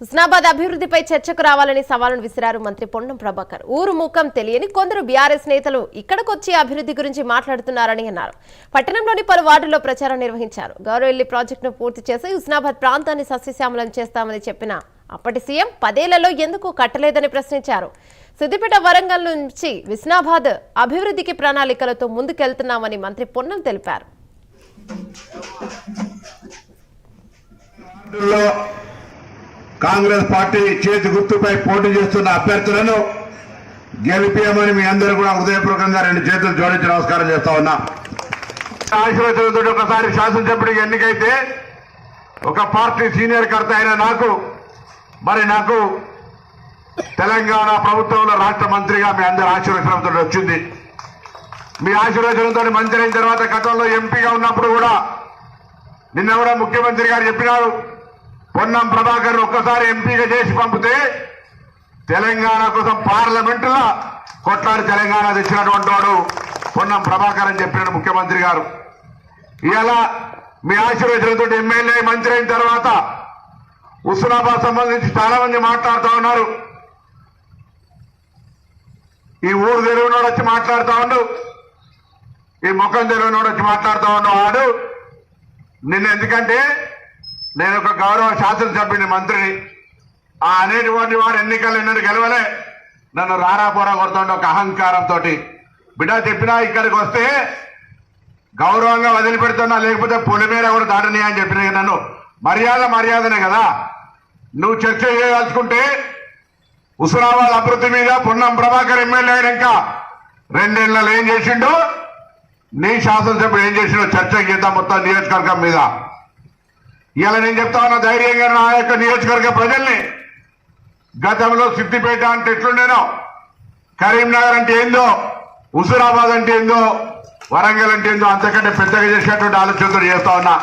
హుస్నాబాద్ అభివృద్ధిపై చర్చకు రావాలని సవాలును విసిరారు మంత్రి పొన్నం ప్రభాకర్. ఊరు ముఖం తెలియని కొందరు బీఆర్ఎస్ నేతలు ఇక్కడికొచ్చి అభివృద్ధి గురించి మాట్లాడుతున్నారని అన్నారు. పట్టణంలోని పలు వార్డుల్లో ప్రచారం నిర్వహించారు. గౌరవెల్లి ప్రాజెక్టును పూర్తి చేసి హుస్నాబాద్ ప్రాంతాన్ని సస్యశ్యామలం చేస్తామని చెప్పిన అప్పటి సీఎం 10 ఏళ్లలో ఎందుకు కట్టలేదని ప్రశ్నించారు. సిద్దిపేట వరంగల్ నుంచి హుస్నాబాద్ అభివృద్ధికి ప్రణాళికలతో ముందుకెళ్తున్నామని మంత్రి పొన్నం తెలిపారు. కాంగ్రెస్ పార్టీ చేతి గుర్తుపై పోటీ చేస్తున్న అభ్యర్థులను గెలిపియమని మీ అందరూ కూడా హృదయపూర్వకంగా 2 చేతులు జోడించి నమస్కారం చేస్తా ఉన్నా. ఆశీర్వచనంతో ఒకసారి శాసనసభ్యుడికి ఎన్నికైతే ఒక పార్టీ సీనియర్ కర్త అయిన నాకు తెలంగాణ ప్రభుత్వంలో రాష్ట్ర మంత్రిగా మీ అందరి ఆశీర్వచనంతో వచ్చింది. మీ ఆశీర్వచనంతో మంత్రి అయిన తర్వాత గతంలో ఎంపీగా ఉన్నప్పుడు కూడా నిన్న కూడా ముఖ్యమంత్రి గారు చెప్పినారు, పొన్నం ప్రభాకర్ ఒక్కసారి ఎంపీగా చేసి పంపితే తెలంగాణ కోసం పార్లమెంటులో కొట్లాడి తెలంగాణ తెచ్చినటువంటి వాడు పొన్నం ప్రభాకర్ అని చెప్పినాడు ముఖ్యమంత్రి గారు. ఇలా మీ ఆశీర్వచనంతో ఎమ్మెల్యే మంత్రి అయిన తర్వాత హుస్నాబాద్ సంబంధించి చాలా మంది మాట్లాడుతూ ఉన్నారు. ఈ ఊరు తెలివినోడు వచ్చి మాట్లాడుతూ ఉండు, ఈ ముఖం తెలివినోడు వచ్చి మాట్లాడుతూ ఉన్నవాడు నిన్న. ఎందుకంటే నేను ఒక గౌరవ శాసనసభ్యుని మంత్రిని, ఆ అనేటువంటి వాడు ఎన్నికలు ఎన్నడూ గెలవలే, నన్ను రారాపోరా కొడుతుండే ఒక అహంకారంతో బిడ్డ చెప్పినా ఇక్కడికి వస్తే గౌరవంగా వదిలిపెడుతున్నా, లేకపోతే పొలిమేర కూడా దాటని అని చెప్పిన నన్ను. మర్యాదనే కదా. నువ్వు చర్చ చేయదలుచుకుంటే హుస్నాబాద్ అభివృద్ధి మీద పొన్నం ప్రభాకర్ ఎమ్మెల్యే అయినాక 2 ఏళ్లలో ఏం చేసిండో, నీ శాసనసభ్యుడు ఏం చేసిండో చర్చ చేద్దాం మొత్తం నియోజకవర్గం మీద. ఇలా నేను చెప్తా ఉన్నా ధైర్యంగా నా యొక్క నియోజకవర్గ ప్రజల్ని, గతంలో సిద్దిపేట అంటే ఎట్లుండేనో, కరీంనగర్ అంటే ఏందో, హుస్నాబాద్ అంటే ఏందో, వరంగల్ అంటే ఏందో అంతకంటే పెద్దగా చేసేటువంటి ఆలోచనలు చేస్తా ఉన్నా.